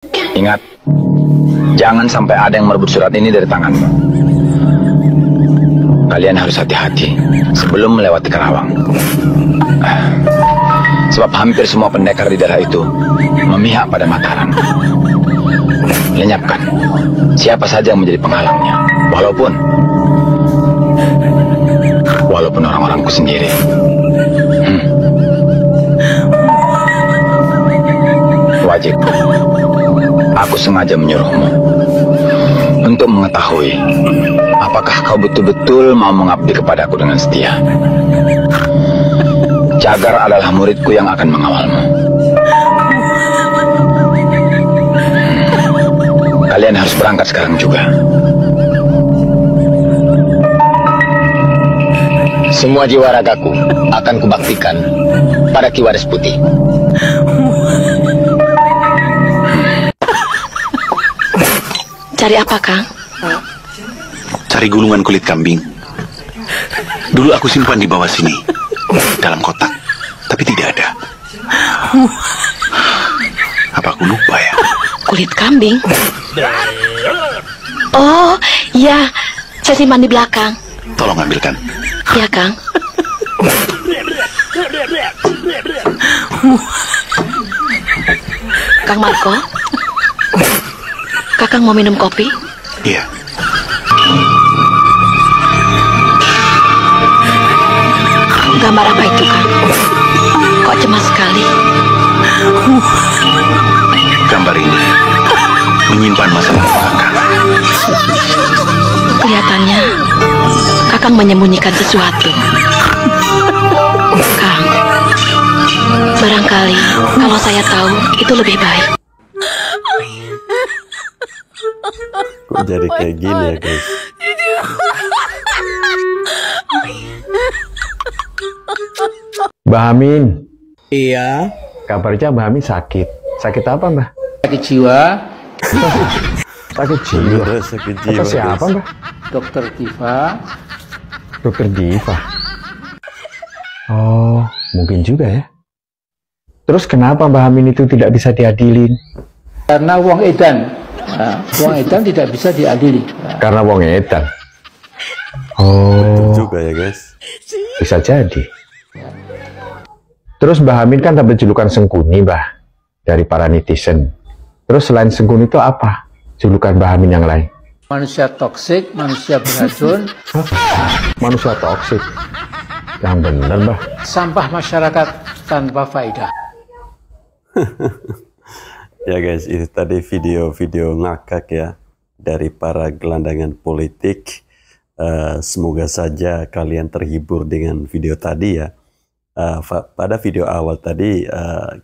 Ingat, jangan sampai ada yang merebut surat ini dari tanganmu. Kalian harus hati-hati sebelum melewati Karawang. Sebab hampir semua pendekar di daerah itu memihak pada Mataram. Lenyapkan siapa saja yang menjadi penghalangnya, walaupun orang-orangku sendiri. Wajib, aku sengaja menyuruhmu untuk mengetahui apakah kau betul-betul mau mengabdi kepadaku dengan setia. Jagar adalah muridku yang akan mengawalmu. Kalian harus berangkat sekarang juga. Semua jiwa ragaku akan kubaktikan pada Ki Waris Putih. Cari apa, Kang? Cari gulungan kulit kambing. Dulu aku simpan di bawah sini, dalam kotak, tapi tidak ada. Apa aku lupa ya? Kulit kambing? Oh, iya. Saya simpan di belakang. Tolong ambilkan. Iya, Kang. Kang Marco? Kakang mau minum kopi? Iya. Gambar apa itu, Kang? Kok cemas sekali? Gambar ini menyimpan masa lalu Kakang. Kelihatannya Kakang menyembunyikan sesuatu. Kang, barangkali kalau saya tahu itu lebih baik. Kok jadi kayak gini ya, guys? Mbah Amin. Iya. Kabarnya Mbah Amin sakit. Sakit apa, Mbah? Sakit jiwa. Sakit jiwa. Sakit Kata jiwa, siapa, guys. Mbah? Dokter Diva. Dokter Diva. Oh, mungkin juga ya. Terus kenapa Mbah Amin itu tidak bisa diadilin? Karena wong edan. Nah, wong edan tidak bisa diadili. Nah, Karena wong edan. Oh, Juga ya, guys. bisa jadi. Terus Mbah Amin kan dapat julukan Sengkuni, Mbah, dari para netizen. Terus selain Sengkuni itu apa julukan Mbah Amin yang lain? manusia toksik, manusia beracun, Manusia toksik. Yang bener, Mbah. sampah masyarakat tanpa faedah. Ya guys, itu tadi video-video ngakak ya dari para gelandangan politik. Semoga saja kalian terhibur dengan video tadi ya. Pada video awal tadi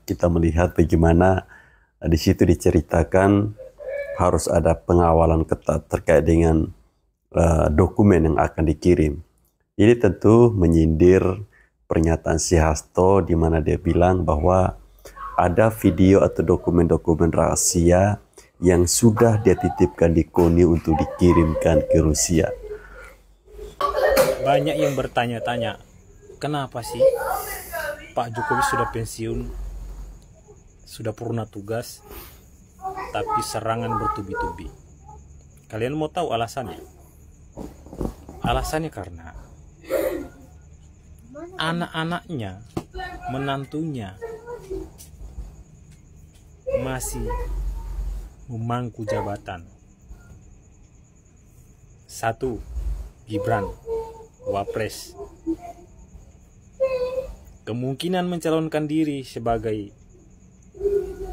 kita melihat bagaimana di situ diceritakan harus ada pengawalan ketat terkait dengan dokumen yang akan dikirim. Ini tentu menyindir pernyataan si Hasto di mana dia bilang bahwa ada video atau dokumen-dokumen rahasia yang sudah dia titipkan di KONI untuk dikirimkan ke Rusia. Banyak yang bertanya-tanya, kenapa sih Pak Jokowi sudah pensiun, sudah purna tugas, tapi serangan bertubi-tubi? Kalian mau tahu alasannya? Alasannya karena anak-anaknya, menantunya masih memangku jabatan. Satu, Gibran, Wapres, kemungkinan mencalonkan diri sebagai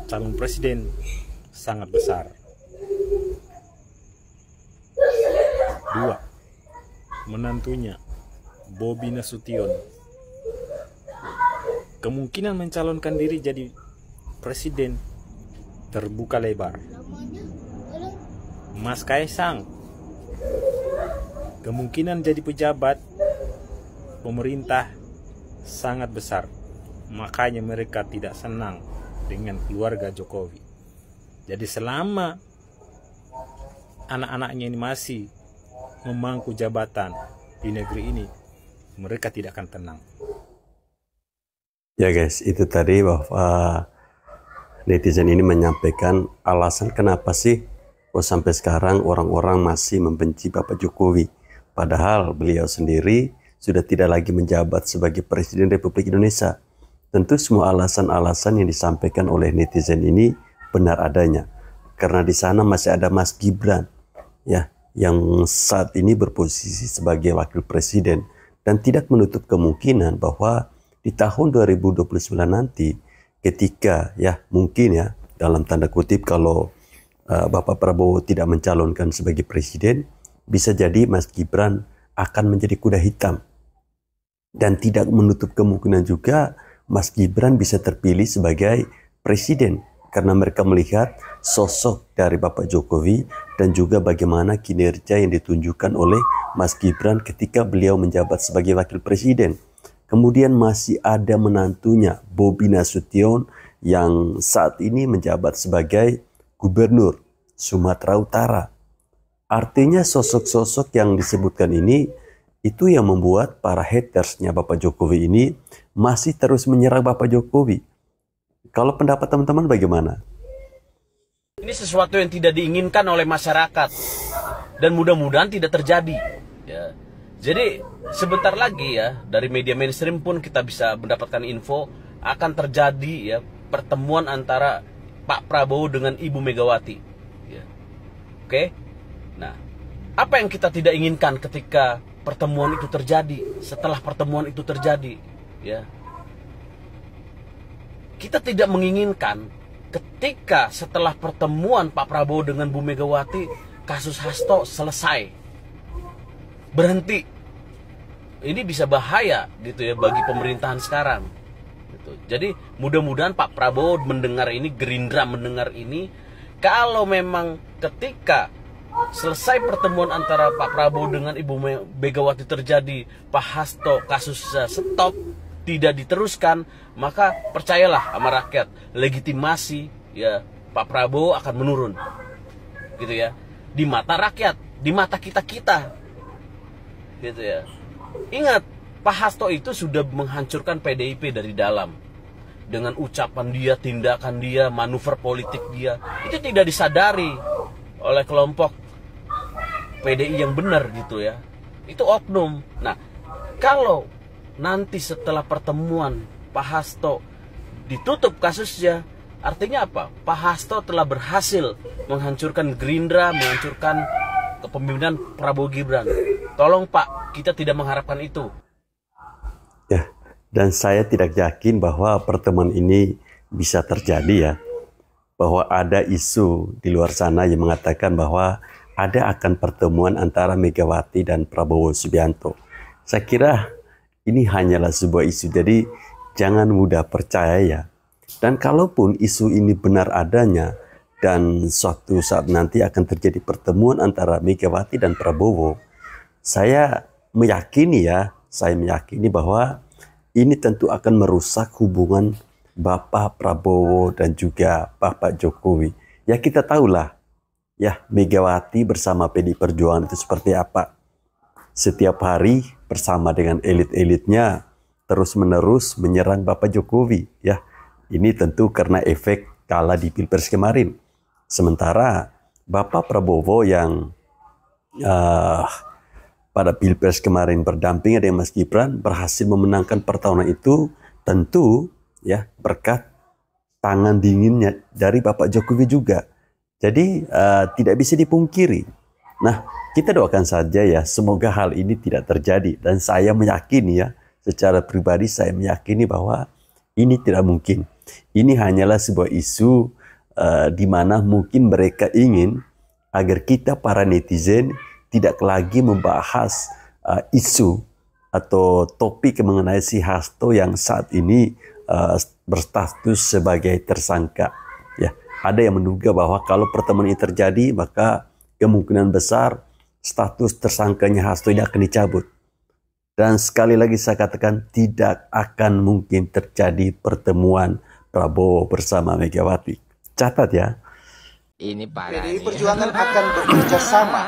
calon presiden sangat besar. Dua, menantunya Bobi Nasution, kemungkinan mencalonkan diri jadi presiden terbuka lebar. Mas Kaisang, kemungkinan jadi pejabat pemerintah sangat besar. Makanya mereka tidak senang dengan keluarga Jokowi. Jadi selama anak-anaknya ini masih memangku jabatan di negeri ini, mereka tidak akan tenang. Ya guys, itu tadi bahwa netizen ini menyampaikan alasan kenapa sih sampai sekarang orang-orang masih membenci Bapak Jokowi. Padahal beliau sendiri sudah tidak lagi menjabat sebagai Presiden Republik Indonesia. Tentu semua alasan-alasan yang disampaikan oleh netizen ini benar adanya. Karena di sana masih ada Mas Gibran, ya, yang saat ini berposisi sebagai Wakil Presiden. Dan tidak menutup kemungkinan bahwa di tahun 2029 nanti, ketika ya mungkin ya dalam tanda kutip kalau Bapak Prabowo tidak mencalonkan sebagai presiden, bisa jadi Mas Gibran akan menjadi kuda hitam. Dan tidak menutup kemungkinan juga Mas Gibran bisa terpilih sebagai presiden karena mereka melihat sosok dari Bapak Jokowi dan juga bagaimana kinerja yang ditunjukkan oleh Mas Gibran ketika beliau menjabat sebagai wakil presiden. Kemudian masih ada menantunya, Bobi Nasution, yang saat ini menjabat sebagai Gubernur Sumatera Utara. Artinya sosok-sosok yang disebutkan ini, itu yang membuat para hatersnya Bapak Jokowi ini masih terus menyerang Bapak Jokowi. Kalau pendapat teman-teman bagaimana? Ini sesuatu yang tidak diinginkan oleh masyarakat. Dan mudah-mudahan tidak terjadi. Ya. Jadi sebentar lagi ya dari media mainstream pun kita bisa mendapatkan info akan terjadi ya pertemuan antara Pak Prabowo dengan Ibu Megawati. Ya. Oke? Nah, apa yang kita tidak inginkan ketika pertemuan itu terjadi? Setelah pertemuan itu terjadi, ya, kita tidak menginginkan ketika setelah pertemuan Pak Prabowo dengan Bu Megawati kasus Hasto selesai, berhenti. Ini bisa bahaya gitu ya bagi pemerintahan sekarang gitu. Jadi mudah-mudahan Pak Prabowo mendengar ini, Gerindra mendengar ini. Kalau memang ketika selesai pertemuan antara Pak Prabowo dengan Ibu Megawati terjadi, Pak Hasto kasusnya stop, tidak diteruskan, maka percayalah sama rakyat, legitimasi ya Pak Prabowo akan menurun gitu ya, di mata rakyat, di mata kita-kita gitu ya. Ingat, Pak Hasto itu sudah menghancurkan PDIP dari dalam. Dengan ucapan dia, tindakan dia, manuver politik dia, itu tidak disadari oleh kelompok PDI yang benar gitu ya. Itu oknum. Nah, kalau nanti setelah pertemuan Pak Hasto ditutup kasusnya, artinya apa? Pak Hasto telah berhasil menghancurkan Gerindra, menghancurkan kepemimpinan Prabowo Gibran. Tolong Pak, kita tidak mengharapkan itu. Ya, dan saya tidak yakin bahwa pertemuan ini bisa terjadi ya. Bahwa ada isu di luar sana yang mengatakan bahwa ada akan pertemuan antara Megawati dan Prabowo Subianto. Saya kira ini hanyalah sebuah isu, jadi jangan mudah percaya ya. Dan kalaupun isu ini benar adanya dan suatu saat nanti akan terjadi pertemuan antara Megawati dan Prabowo, saya meyakini bahwa ini tentu akan merusak hubungan Bapak Prabowo dan juga Bapak Jokowi. Ya kita tahulah ya Megawati bersama PDI Perjuangan itu seperti apa. Setiap hari bersama dengan elit-elitnya terus-menerus menyerang Bapak Jokowi. Ya, ini tentu karena efek kalah di Pilpres kemarin. Sementara Bapak Prabowo yang pada Pilpres kemarin berdampingan dengan Mas Gibran berhasil memenangkan pertarungan itu tentu ya berkat tangan dinginnya dari Bapak Jokowi juga. Jadi tidak bisa dipungkiri. Nah, kita doakan saja ya semoga hal ini tidak terjadi, dan saya meyakini ya secara pribadi saya meyakini bahwa ini tidak mungkin. Ini hanyalah sebuah isu di mana mungkin mereka ingin agar kita para netizen tidak lagi membahas isu atau topik mengenai si Hasto yang saat ini berstatus sebagai tersangka. Ya, ada yang menduga bahwa kalau pertemuan ini terjadi maka kemungkinan besar status tersangkanya Hasto ini akan dicabut. Dan sekali lagi saya katakan tidak akan mungkin terjadi pertemuan Prabowo bersama Megawati. Catat ya. Ini PDI Perjuangan akan bekerja sama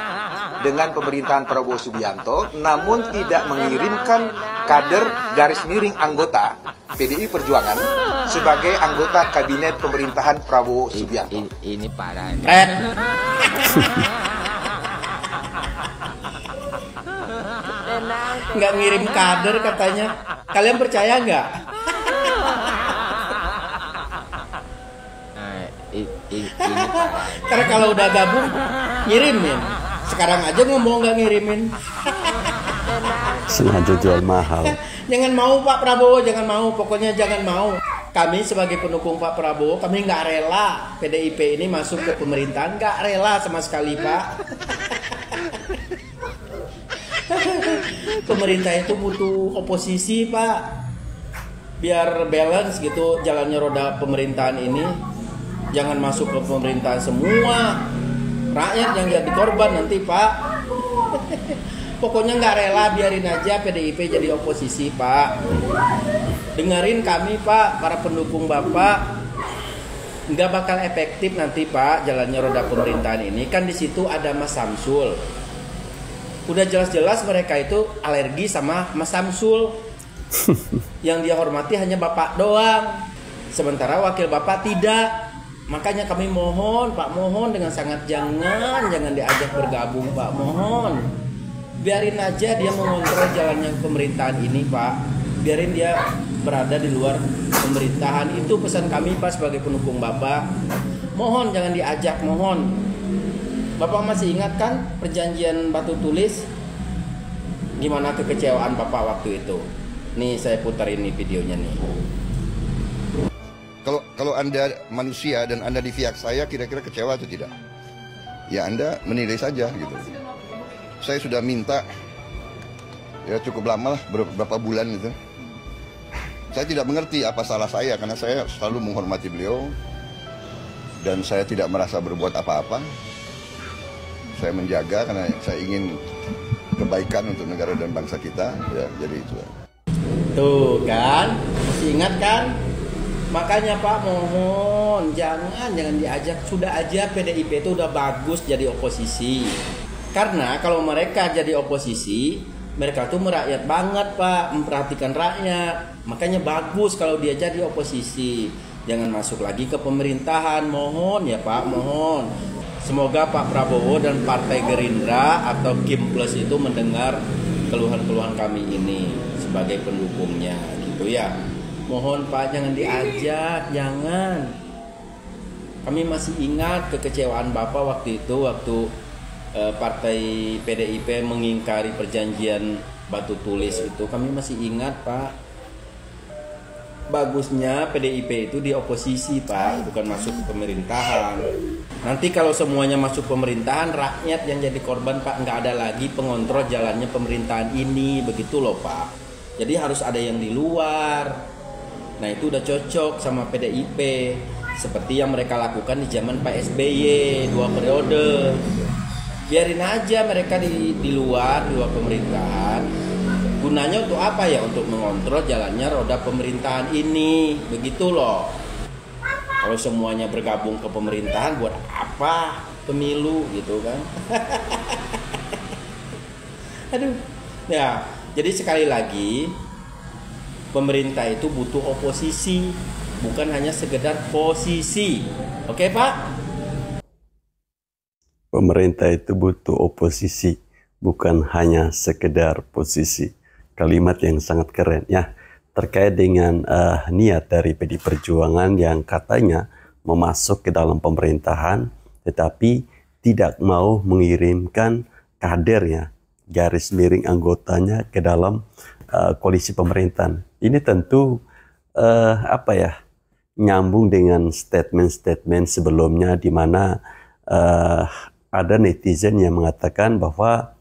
dengan pemerintahan Prabowo Subianto, namun tidak mengirimkan kader garis miring anggota PDI Perjuangan sebagai anggota kabinet pemerintahan Prabowo Subianto. Ini parah. Nggak ngirim kader katanya. Kalian percaya nggak? Karena kalau udah gabung ngirimin. Sekarang aja ngomong nggak ngirimin. Sengaja jual mahal. Jangan mau Pak Prabowo, jangan mau. Pokoknya jangan mau. Kami sebagai pendukung Pak Prabowo, kami nggak rela PDIP ini masuk ke pemerintahan. Nggak rela sama sekali, Pak. Pemerintah itu butuh oposisi, Pak. Biar balance gitu jalannya roda pemerintahan ini. Jangan masuk ke pemerintahan semua. Rakyat yang jadi korban nanti, Pak. Pokoknya nggak rela, biarin aja PDIP jadi oposisi, Pak. Dengerin kami, Pak, para pendukung Bapak. Nggak bakal efektif nanti, Pak, jalannya roda pemerintahan ini. Kan di situ ada Mas Samsul. Udah jelas-jelas mereka itu alergi sama Mas Samsul. Yang dia hormati hanya Bapak doang. Sementara wakil Bapak tidak. Makanya kami mohon, Pak, mohon dengan sangat jangan diajak bergabung, Pak, mohon. Biarin aja dia mengontrol jalannya pemerintahan ini, Pak. Biarin dia berada di luar pemerintahan. Itu pesan kami, Pak, sebagai pendukung Bapak. Mohon jangan diajak, mohon. Bapak masih ingat kan perjanjian batu tulis? Gimana kekecewaan Bapak waktu itu? Nih saya putar ini videonya nih. Kalau Anda manusia dan Anda di pihak saya, kira-kira kecewa atau tidak? Ya Anda menilai saja gitu. Saya sudah minta, ya cukup lama lah, beberapa bulan gitu. Saya tidak mengerti apa salah saya, karena saya selalu menghormati beliau. Dan saya tidak merasa berbuat apa-apa. Saya menjaga karena saya ingin kebaikan untuk negara dan bangsa kita. Ya, jadi itu. Tuh kan, masih ingat kan? Makanya Pak mohon jangan diajak. Sudah aja PDIP itu udah bagus jadi oposisi. Karena kalau mereka jadi oposisi, mereka tuh merakyat banget, Pak, memperhatikan rakyat. Makanya bagus kalau dia jadi oposisi. Jangan masuk lagi ke pemerintahan, mohon ya Pak, mohon. Semoga Pak Prabowo dan Partai Gerindra atau Kim Plus itu mendengar keluhan-keluhan kami ini sebagai pendukungnya gitu ya. Mohon Pak jangan diajak, jangan. Kami masih ingat kekecewaan Bapak waktu itu, waktu Partai PDIP mengingkari perjanjian batu tulis itu. Kami masih ingat, Pak. Bagusnya PDIP itu di oposisi, Pak, bukan masuk ke pemerintahan. Nanti kalau semuanya masuk pemerintahan, rakyat yang jadi korban, Pak, nggak ada lagi pengontrol jalannya pemerintahan ini, begitu loh, Pak. Jadi harus ada yang di luar. Nah itu udah cocok sama PDIP, seperti yang mereka lakukan di zaman Pak SBY 2 periode. Biarin aja mereka di luar pemerintahan. Gunanya untuk apa ya? Untuk mengontrol jalannya roda pemerintahan ini, begitu loh. Kalau semuanya bergabung ke pemerintahan, buat apa pemilu gitu kan? Aduh, ya. Jadi sekali lagi, pemerintah itu butuh oposisi, bukan hanya sekedar posisi. Oke, Pak? Pemerintah itu butuh oposisi, bukan hanya sekedar posisi. Kalimat yang sangat keren ya, terkait dengan niat dari PD Perjuangan yang katanya memasuk ke dalam pemerintahan, tetapi tidak mau mengirimkan kadernya, garis miring anggotanya ke dalam koalisi pemerintahan. Ini tentu nyambung dengan statement-statement sebelumnya di mana ada netizen yang mengatakan bahwa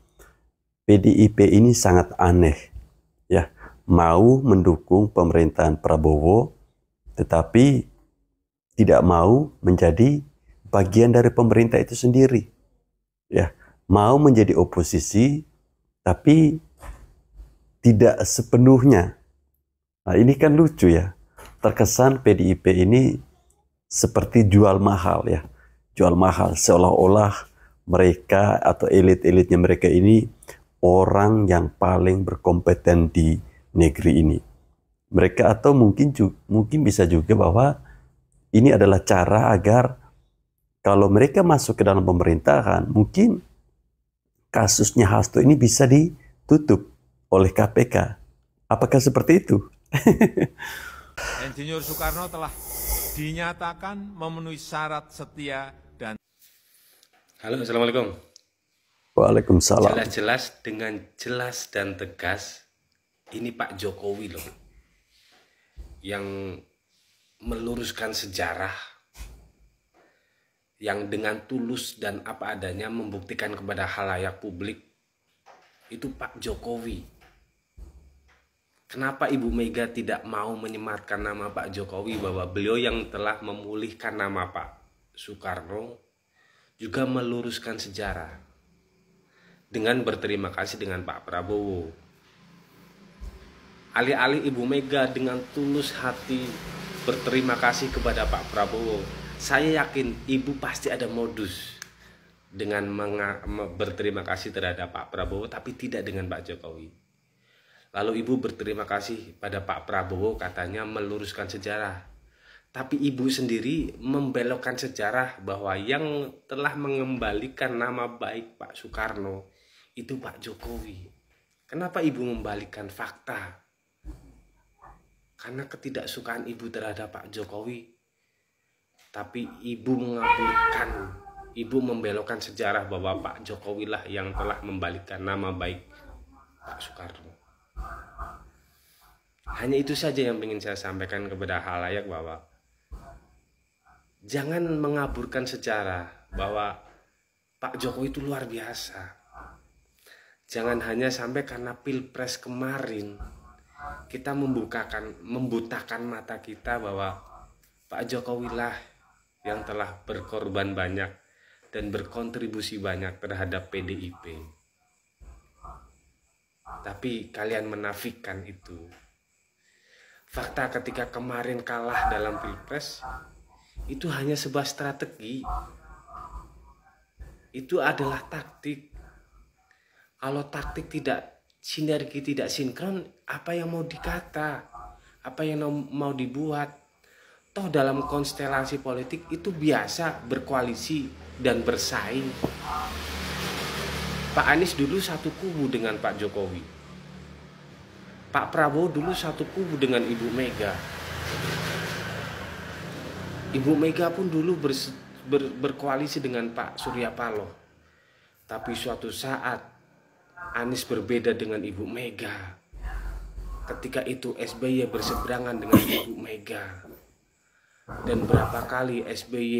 PDIP ini sangat aneh, ya, mau mendukung pemerintahan Prabowo, tetapi tidak mau menjadi bagian dari pemerintah itu sendiri, ya, mau menjadi oposisi, tapi tidak sepenuhnya. Nah, ini kan lucu ya, terkesan PDIP ini seperti jual mahal ya, jual mahal, seolah-olah mereka atau elit-elitnya mereka ini orang yang paling berkompeten di negeri ini. Mereka atau mungkin bisa juga bahwa ini adalah cara agar kalau mereka masuk ke dalam pemerintahan, mungkin kasusnya Hasto ini bisa ditutup oleh KPK. Apakah seperti itu? Insinyur Soekarno telah dinyatakan memenuhi syarat setia dan... Halo, Assalamualaikum. Waalaikumsalam. Jelas-jelas dengan jelas dan tegas, ini Pak Jokowi loh, yang meluruskan sejarah, yang dengan tulus dan apa adanya membuktikan kepada khalayak publik, itu Pak Jokowi. Kenapa Ibu Mega tidak mau menyematkan nama Pak Jokowi bahwa beliau yang telah memulihkan nama Pak Soekarno, juga meluruskan sejarah dengan berterima kasih dengan Pak Prabowo. Alih-alih Ibu Mega dengan tulus hati berterima kasih kepada Pak Prabowo, saya yakin Ibu pasti ada modus dengan berterima kasih terhadap Pak Prabowo, tapi tidak dengan Pak Jokowi. Lalu Ibu berterima kasih pada Pak Prabowo, katanya meluruskan sejarah. Tapi Ibu sendiri membelokkan sejarah bahwa yang telah mengembalikan nama baik Pak Soekarno itu Pak Jokowi. Kenapa Ibu membalikan fakta? Karena ketidaksukaan Ibu terhadap Pak Jokowi. Tapi Ibu mengaburkan, Ibu membelokkan sejarah bahwa Pak Jokowi lah yang telah membalikan nama baik Pak Soekarno. Hanya itu saja yang ingin saya sampaikan kepada khalayak, bahwa jangan mengaburkan sejarah bahwa Pak Jokowi itu luar biasa. Jangan hanya sampai karena Pilpres kemarin kita membutakan mata kita bahwa Pak Jokowi lah yang telah berkorban banyak dan berkontribusi banyak terhadap PDIP. Tapi kalian menafikan itu. Fakta ketika kemarin kalah dalam Pilpres itu hanya sebuah strategi. Itu adalah taktik. Kalau taktik tidak sinergi, tidak sinkron, apa yang mau dikata? Apa yang mau dibuat? Toh dalam konstelasi politik itu biasa berkoalisi dan bersaing. Pak Anies dulu satu kubu dengan Pak Jokowi. Pak Prabowo dulu satu kubu dengan Ibu Mega. Ibu Mega pun dulu berkoalisi dengan Pak Surya Paloh. Tapi suatu saat Anies berbeda dengan Ibu Mega. Ketika itu SBY berseberangan dengan Ibu Mega. Dan berapa kali SBY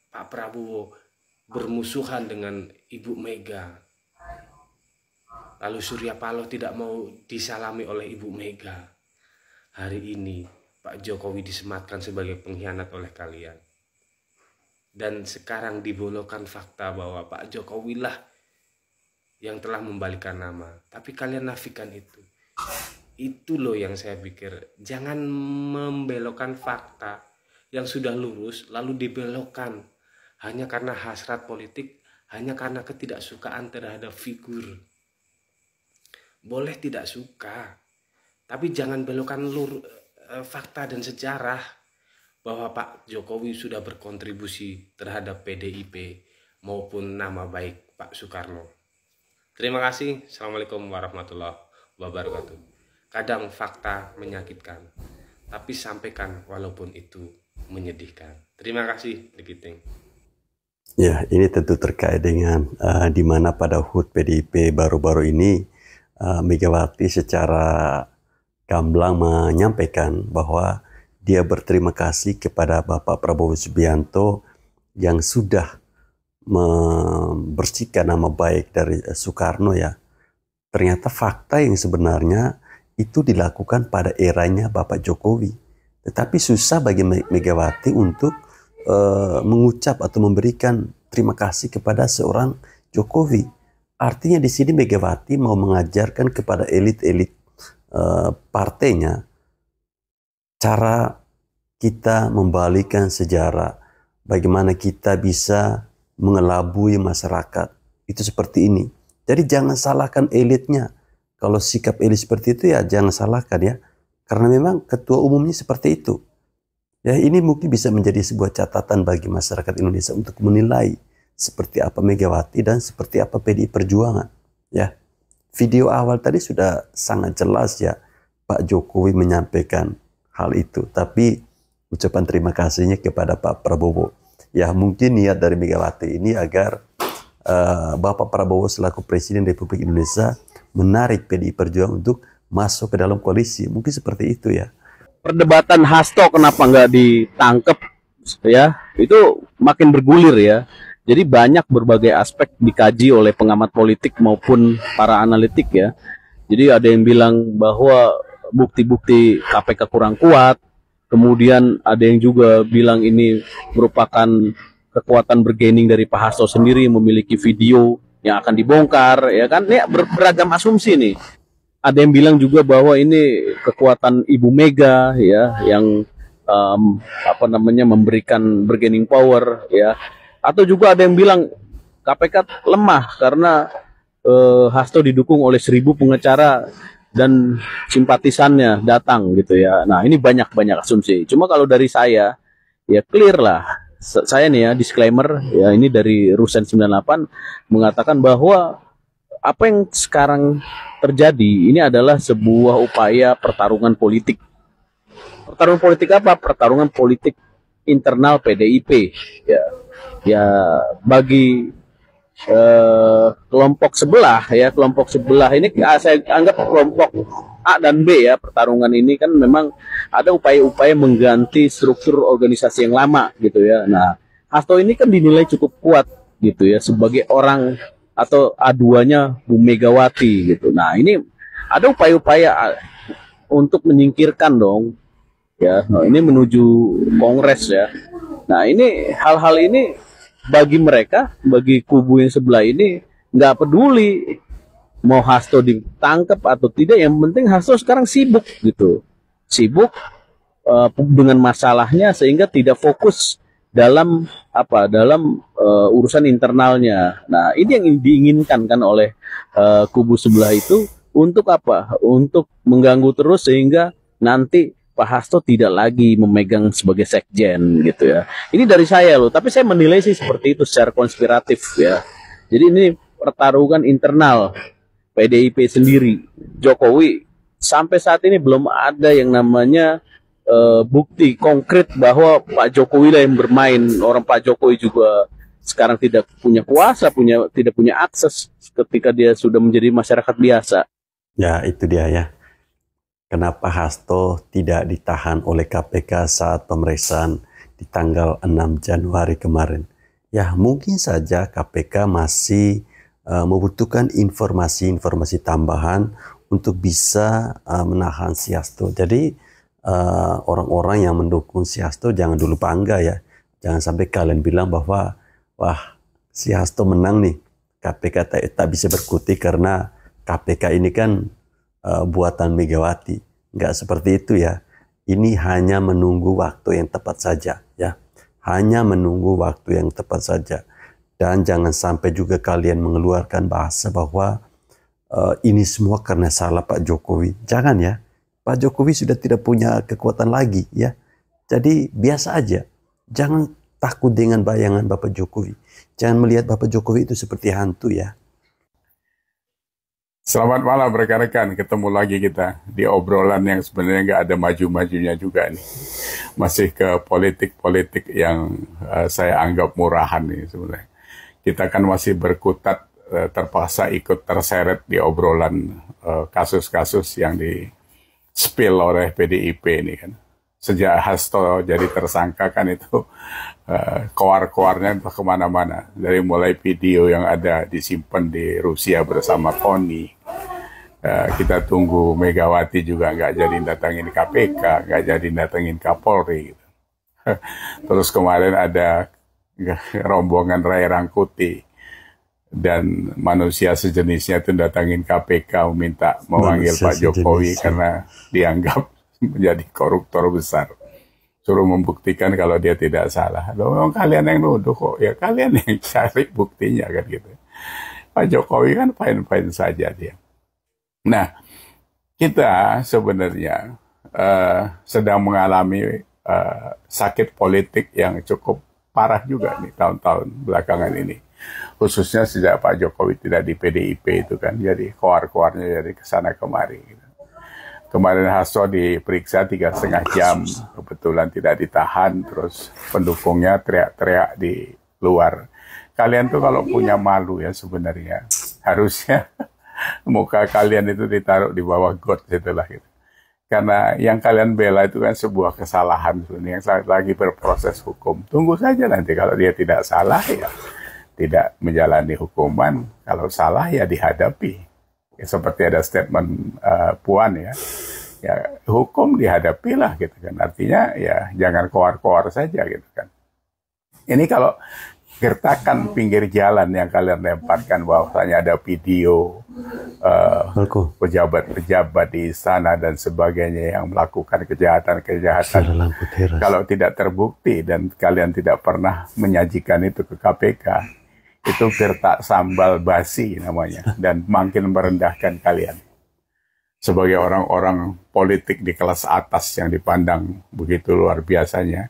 Pak Prabowo bermusuhan dengan Ibu Mega. Lalu Surya Paloh tidak mau disalami oleh Ibu Mega. Hari ini Pak Jokowi disematkan sebagai pengkhianat oleh kalian. Dan sekarang dibolokkan fakta bahwa Pak Jokowi lah yang telah membalikan nama. Tapi kalian nafikan itu. Itu loh yang saya pikir. Jangan membelokkan fakta yang sudah lurus lalu dibelokkan. Hanya karena hasrat politik, hanya karena ketidaksukaan terhadap figur. Boleh tidak suka, tapi jangan belokkan fakta dan sejarah bahwa Pak Jokowi sudah berkontribusi terhadap PDIP maupun nama baik Pak Soekarno. Terima kasih. Assalamualaikum warahmatullahi wabarakatuh. Kadang fakta menyakitkan, tapi sampaikan walaupun itu menyedihkan. Terima kasih, Dikiting. Ya, ini tentu terkait dengan di mana pada HUT PDIP baru-baru ini Megawati secara gamblang menyampaikan bahwa dia berterima kasih kepada Bapak Prabowo Subianto yang sudah membersihkan nama baik dari Soekarno ya. Ternyata fakta yang sebenarnya itu dilakukan pada eranya Bapak Jokowi. Tetapi susah bagi Megawati untuk mengucap atau memberikan terima kasih kepada seorang Jokowi. Artinya di sini Megawati mau mengajarkan kepada elit-elit partainya cara kita membalikan sejarah, bagaimana kita bisa mengelabui masyarakat. Itu seperti ini. Jadi jangan salahkan elitnya. Kalau sikap elit seperti itu ya jangan salahkan ya. Karena memang ketua umumnya seperti itu. Ya, ini mungkin bisa menjadi sebuah catatan bagi masyarakat Indonesia untuk menilai seperti apa Megawati dan seperti apa PDI Perjuangan. Ya, video awal tadi sudah sangat jelas ya Pak Jokowi menyampaikan hal itu. Tapi ucapan terima kasihnya kepada Pak Prabowo. Ya, mungkin niat dari Megawati ini agar Bapak Prabowo selaku Presiden Republik Indonesia menarik PDI Perjuangan untuk masuk ke dalam koalisi. Mungkin seperti itu ya. Perdebatan Hasto kenapa nggak ditangkap ya, itu makin bergulir ya. Jadi banyak berbagai aspek dikaji oleh pengamat politik maupun para analitik ya. Jadi ada yang bilang bahwa bukti-bukti KPK kurang kuat, kemudian ada yang juga bilang ini merupakan kekuatan bergaining dari Pak Hasto sendiri, memiliki video yang akan dibongkar ya kan. Ini beragam asumsi nih. Ada yang bilang juga bahwa ini kekuatan Ibu Mega ya, yang memberikan bargaining power ya. Atau juga ada yang bilang KPK lemah karena Hasto didukung oleh 1.000 pengacara dan simpatisannya datang gitu ya. Nah, ini banyak asumsi. Cuma kalau dari saya ya clear lah. Saya nih ya disclaimer ya, ini dari Rusen 98 mengatakan bahwa apa yang sekarang terjadi ini adalah sebuah upaya pertarungan politik. Pertarungan politik apa? Pertarungan politik internal PDIP. Ya bagi kelompok sebelah ya, kelompok sebelah ini saya anggap kelompok A dan B ya. Pertarungan ini kan memang ada upaya-upaya mengganti struktur organisasi yang lama gitu ya. Nah, Hasto ini kan dinilai cukup kuat gitu ya sebagai orang atau aduannya Bu Megawati gitu. Nah, ini ada upaya-upaya untuk menyingkirkan dong ya. Nah, ini menuju Kongres ya. Nah, ini hal-hal ini bagi mereka, bagi kubu yang sebelah ini nggak peduli mau Hasto ditangkap atau tidak. Yang penting Hasto sekarang sibuk gitu, sibuk dengan masalahnya sehingga tidak fokus dalam urusan internalnya. Nah, ini yang diinginkan kan oleh kubu sebelah itu untuk apa? Untuk mengganggu terus sehingga nanti Pak Hasto tidak lagi memegang sebagai sekjen gitu ya. Ini dari saya loh, tapi saya menilai sih seperti itu secara konspiratif ya. Jadi ini pertarungan internal PDIP sendiri. Jokowi sampai saat ini belum ada yang namanya bukti konkret bahwa Pak Jokowi lah yang bermain. Orang Pak Jokowi juga sekarang tidak punya kuasa, tidak punya akses ketika dia sudah menjadi masyarakat biasa. Ya, itu dia ya. Kenapa Hasto tidak ditahan oleh KPK saat pemeriksaan di tanggal 6 Januari kemarin? Ya, mungkin saja KPK masih membutuhkan informasi-informasi tambahan untuk bisa menahan si Hasto. Jadi orang-orang yang mendukung si Hasto jangan dulu bangga ya. Jangan sampai kalian bilang bahwa wah, si Hasto menang nih, KPK tak bisa berkutik karena KPK ini kan buatan Megawati. Nggak seperti itu ya. Ini hanya menunggu waktu yang tepat saja ya. Hanya menunggu waktu yang tepat saja. Dan jangan sampai juga kalian mengeluarkan bahasa bahwa ini semua karena salah Pak Jokowi. Jangan ya. Pak Jokowi sudah tidak punya kekuatan lagi ya. Jadi biasa aja. Jangan takut dengan bayangan Bapak Jokowi. Jangan melihat Bapak Jokowi itu seperti hantu ya. Selamat malam rekan-rekan, ketemu lagi kita di obrolan yang sebenarnya nggak ada maju-majunya juga nih. Masih ke politik-politik yang saya anggap murahan nih sebenarnya. Kita kan masih berkutat, terpaksa ikut terseret di obrolan kasus-kasus yang di-spill oleh PDIP ini kan. Sejak Hasto jadi tersangka kan itu koar-koarnya entah kemana-mana. Dari mulai video yang ada disimpan di Rusia bersama Koni. Kita tunggu Megawati juga nggak jadi datangin KPK, nggak jadi datangin Kapolri. Gitu. Terus kemarin ada rombongan Ray Rangkuti dan manusia sejenisnya itu datangin KPK minta memanggil Pak Jokowi karena dianggap menjadi koruptor besar. Suruh membuktikan kalau dia tidak salah. Loh, kalian yang nuduh kok. Ya kalian yang cari buktinya kan gitu. Pak Jokowi kan fine-fine saja dia. Nah, kita sebenarnya sedang mengalami sakit politik yang cukup parah juga nih tahun-tahun belakangan ini. Khususnya sejak Pak Jokowi tidak di PDIP itu kan, jadi koar-koarnya jadi kesana kemari. Gitu. Kemarin Hasto diperiksa 3,5 jam, kebetulan tidak ditahan, terus pendukungnya teriak-teriak di luar. Kalian tuh kalau punya malu ya sebenarnya, harusnya muka kalian itu ditaruh di bawah got itulah gitu. Karena yang kalian bela itu kan sebuah kesalahan sebenarnya yang lagi berproses hukum. Tunggu saja nanti kalau dia tidak salah ya tidak menjalani hukuman, kalau salah ya dihadapi. Ya, seperti ada statement Puan ya, hukum dihadapilah gitu kan. Artinya ya jangan koar-koar saja gitu kan. Ini kalau gertakan pinggir jalan yang kalian lemparkan bahwasanya ada video pejabat-pejabat di istana dan sebagainya yang melakukan kejahatan-kejahatan. Kalau tidak terbukti dan kalian tidak pernah menyajikan itu ke KPK, itu gertak sambal basi namanya dan makin merendahkan kalian. Sebagai orang-orang politik di kelas atas yang dipandang begitu luar biasanya,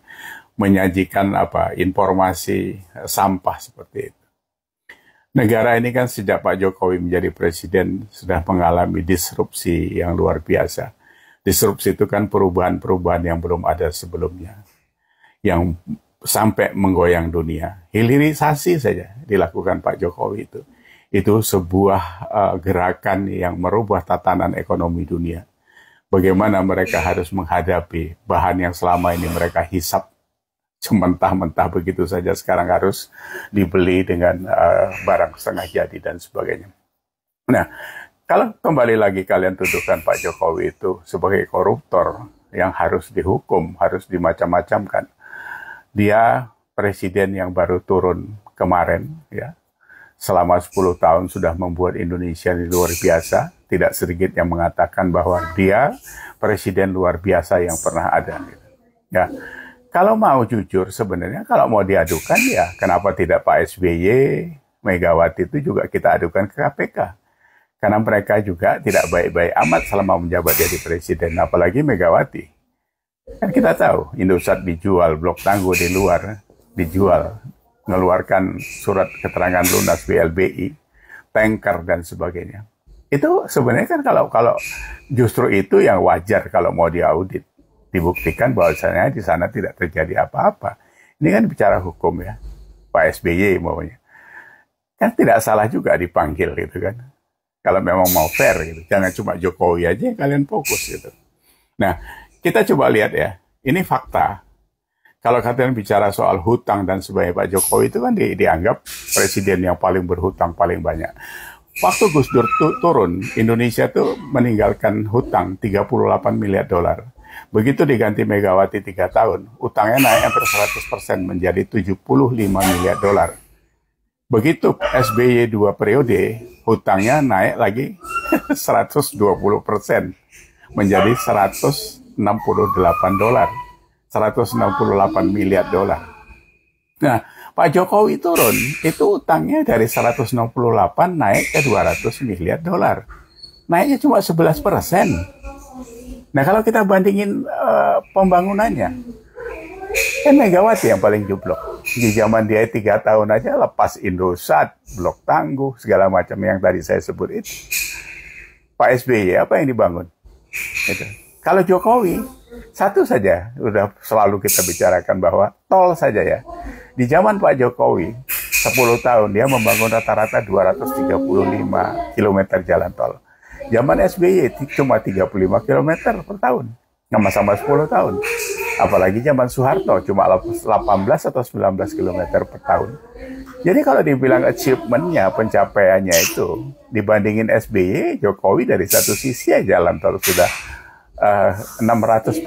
menyajikan informasi sampah seperti itu. Negara ini kan sejak Pak Jokowi menjadi presiden sudah mengalami disrupsi yang luar biasa. Disrupsi itu kan perubahan-perubahan yang belum ada sebelumnya, yang sampai menggoyang dunia. Hilirisasi saja dilakukan Pak Jokowi itu. Itu sebuah gerakan yang merubah tatanan ekonomi dunia. Bagaimana mereka harus menghadapi bahan yang selama ini mereka hisap mentah-mentah begitu saja, sekarang harus dibeli dengan barang setengah jadi dan sebagainya. Nah, kalau kembali lagi kalian tuduhkan Pak Jokowi itu sebagai koruptor yang harus dihukum, harus dimacam-macamkan. Dia presiden yang baru turun kemarin, ya, selama 10 tahun sudah membuat Indonesia ini luar biasa. Tidak sedikit yang mengatakan bahwa dia presiden luar biasa yang pernah ada. Ya. Kalau mau jujur sebenarnya, kalau mau diadukan ya kenapa tidak Pak SBY, Megawati itu juga kita adukan ke KPK. Karena mereka juga tidak baik-baik amat selama menjabat jadi presiden, apalagi Megawati. Kan kita tahu, Indosat dijual, Blok Tangguh di luar dijual, mengeluarkan surat keterangan lunas BLBI, tanker dan sebagainya. Itu sebenarnya kan kalau justru itu yang wajar kalau mau diaudit. Dibuktikan bahwasanya di sana tidak terjadi apa-apa. Ini kan bicara hukum ya, Pak SBY maunya. Kan tidak salah juga dipanggil gitu kan. Kalau memang mau fair gitu, jangan cuma Jokowi aja yang kalian fokus gitu. Nah, kita coba lihat ya, ini fakta. Kalau kalian bicara soal hutang dan sebagainya, Pak Jokowi itu kan dianggap presiden yang paling berhutang paling banyak. Waktu Gus Dur turun, Indonesia tuh meninggalkan hutang 38 miliar dolar. Begitu diganti Megawati 3 tahun, utangnya naik hampir 100% menjadi 75 miliar dolar. Begitu SBY 2 periode, hutangnya naik lagi 120% menjadi 168 miliar dolar. Nah, Pak Jokowi turun, itu utangnya dari 168 naik ke 200 miliar dolar. Naiknya cuma 11%. Nah, kalau kita bandingin pembangunannya, kan Megawati yang paling jublok. Di zaman dia 3 tahun aja lepas Indosat, Blok Tangguh, segala macam yang tadi saya sebut itu. Pak SBY apa yang dibangun? Gitu. Kalau Jokowi, satu saja, udah selalu kita bicarakan bahwa tol saja ya. Di zaman Pak Jokowi, 10 tahun dia membangun rata-rata 235 km jalan tol. Zaman SBY cuma 35 km per tahun, sama-sama 10 tahun. Apalagi zaman Soeharto cuma 18 atau 19 km per tahun. Jadi kalau dibilang achievement-nya, pencapaiannya itu, dibandingin SBY, Jokowi dari satu sisi ya jalan tol sudah 600%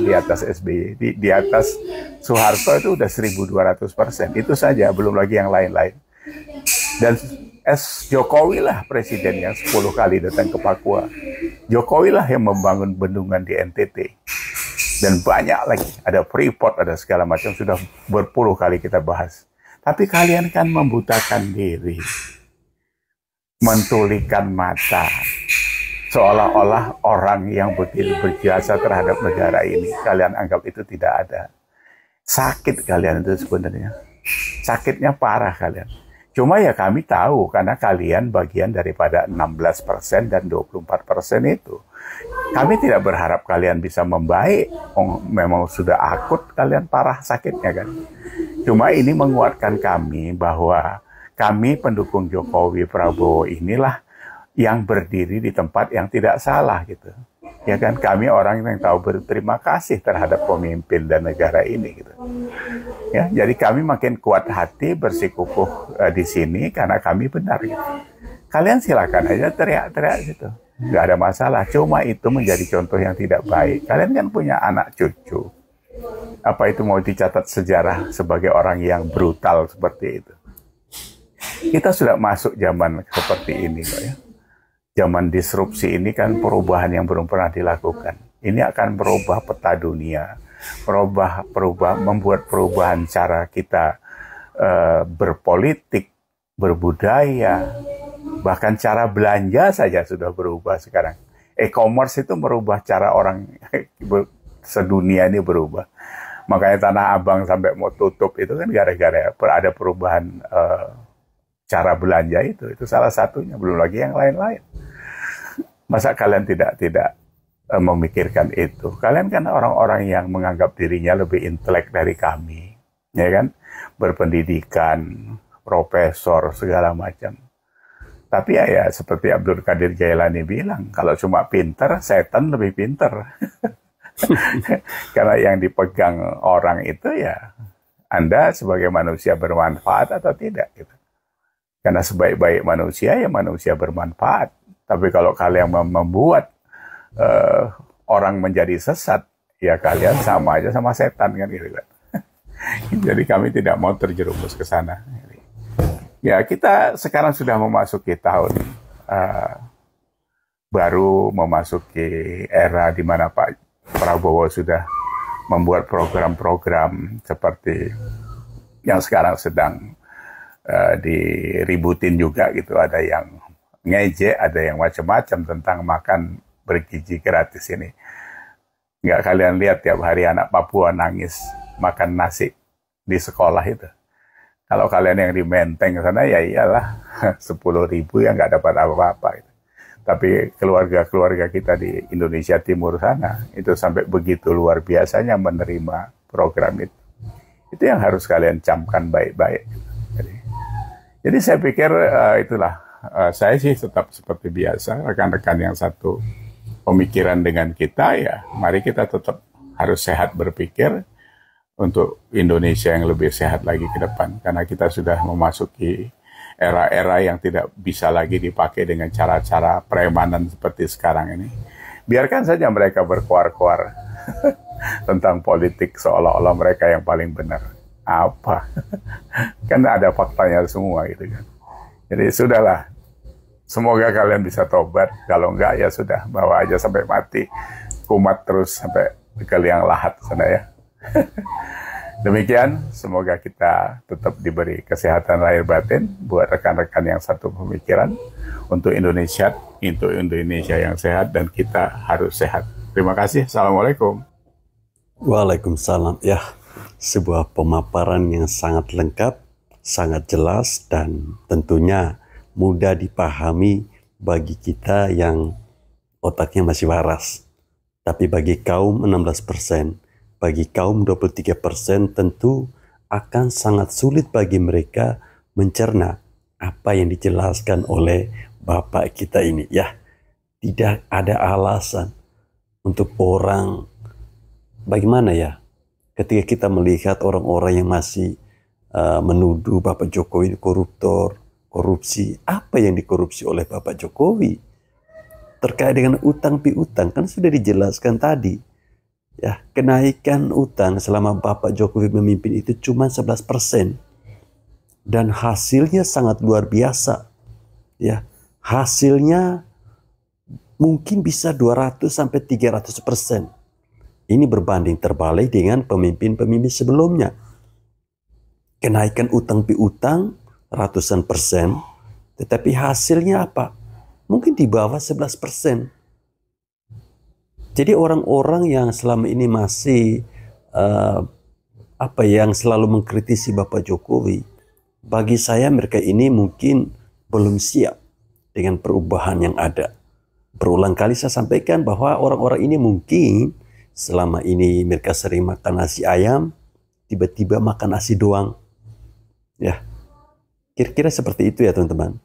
di atas SBY. Di atas Soeharto itu udah 1200%. Itu saja, belum lagi yang lain-lain. Dan Jokowi lah presiden yang 10 kali datang ke Papua. Jokowi lah yang membangun bendungan di NTT. Dan banyak lagi, ada Freeport, ada segala macam, sudah berpuluh kali kita bahas. Tapi kalian kan membutakan diri, mentulikan mata, Seolah-olah orang yang begitu berjasa terhadap negara ini, kalian anggap itu tidak ada. Sakit kalian itu sebenarnya. Sakitnya parah kalian. Cuma ya kami tahu, karena kalian bagian daripada 16% dan 24% itu. Kami tidak berharap kalian bisa membaik. Memang sudah akut kalian parah sakitnya kan. Cuma ini menguatkan kami bahwa kami pendukung Jokowi Prabowo inilah yang berdiri di tempat yang tidak salah gitu. Ya kan, kami orang yang tahu berterima kasih terhadap pemimpin dan negara ini gitu. Ya, jadi kami makin kuat hati bersikukuh di sini karena kami benar gitu. Kalian silakan aja teriak-teriak gitu. Nggak ada masalah, cuma itu menjadi contoh yang tidak baik. Kalian kan punya anak cucu. Apa itu mau dicatat sejarah sebagai orang yang brutal seperti itu? Kita sudah masuk zaman seperti ini kok ya. Zaman disrupsi ini kan perubahan yang belum pernah dilakukan. Ini akan merubah peta dunia, membuat perubahan cara kita berpolitik, berbudaya, bahkan cara belanja saja sudah berubah sekarang. E-commerce itu merubah cara orang sedunia ini berubah. Makanya Tanah Abang sampai mau tutup itu kan gara-gara ada perubahan cara belanja itu salah satunya, belum lagi yang lain-lain. Masa kalian tidak memikirkan itu? Kalian kan orang-orang yang menganggap dirinya lebih intelek dari kami, ya kan? Berpendidikan, profesor, segala macam. Tapi ya seperti Abdul Qadir Jailani bilang, kalau cuma pinter, setan lebih pinter. Karena yang dipegang orang itu ya Anda sebagai manusia bermanfaat atau tidak gitu. Karena sebaik-baik manusia ya manusia bermanfaat. Tapi kalau kalian membuat orang menjadi sesat, ya kalian sama aja sama setan kan gitu kan. Jadi kami tidak mau terjerumus ke sana. Ya kita sekarang sudah memasuki tahun baru, memasuki era di mana Pak Prabowo sudah membuat program-program seperti yang sekarang sedang diributin juga gitu. Ada yang ngejek, ada yang macam-macam tentang makan bergizi gratis ini. Nggak kalian lihat tiap hari anak Papua nangis makan nasi di sekolah itu. Kalau kalian yang di Menteng sana ya iyalah 10.000 yang nggak dapat apa-apa. Gitu. Tapi keluarga-keluarga kita di Indonesia Timur sana itu sampai begitu luar biasanya menerima program itu. Itu yang harus kalian camkan baik-baik. Jadi saya pikir itulah. Saya sih tetap seperti biasa, rekan-rekan yang satu pemikiran dengan kita ya, mari kita tetap harus sehat berpikir untuk Indonesia yang lebih sehat lagi ke depan. Karena kita sudah memasuki era-era yang tidak bisa lagi dipakai dengan cara-cara premanan seperti sekarang ini. Biarkan saja mereka berkuar-kuar tentang politik seolah-olah mereka yang paling benar. Apa? Kan ada faktanya semua gitu kan. Jadi sudahlah. Semoga kalian bisa tobat. Kalau enggak ya sudah, bawa aja sampai mati. Kumat terus sampai ke liang lahat sana ya. Demikian, semoga kita tetap diberi kesehatan lahir batin buat rekan-rekan yang satu pemikiran untuk Indonesia yang sehat, dan kita harus sehat. Terima kasih. Assalamualaikum. Waalaikumsalam. Ya, sebuah pemaparan yang sangat lengkap, sangat jelas, dan tentunya mudah dipahami bagi kita yang otaknya masih waras. Tapi bagi kaum 16%, bagi kaum 23% tentu akan sangat sulit bagi mereka mencerna apa yang dijelaskan oleh Bapak kita ini. Ya, tidak ada alasan untuk orang, bagaimana ya, ketika kita melihat orang-orang yang masih menuduh Bapak Jokowi koruptor, korupsi. Apa yang dikorupsi oleh Bapak Jokowi? Terkait dengan utang piutang kan sudah dijelaskan tadi. Ya, kenaikan utang selama Bapak Jokowi memimpin itu cuma 11%. Dan hasilnya sangat luar biasa. Ya, hasilnya mungkin bisa 200 sampai 300%. Ini berbanding terbalik dengan pemimpin-pemimpin sebelumnya. Kenaikan utang piutang ratusan persen, tetapi hasilnya apa? Mungkin di bawah 11%. Jadi orang-orang yang selama ini masih yang selalu mengkritisi Bapak Jokowi, bagi saya mereka ini mungkin belum siap dengan perubahan yang ada. Berulang kali saya sampaikan bahwa orang-orang ini mungkin selama ini mereka sering makan nasi ayam, tiba-tiba makan nasi doang. Ya, kira-kira seperti itu ya teman-teman.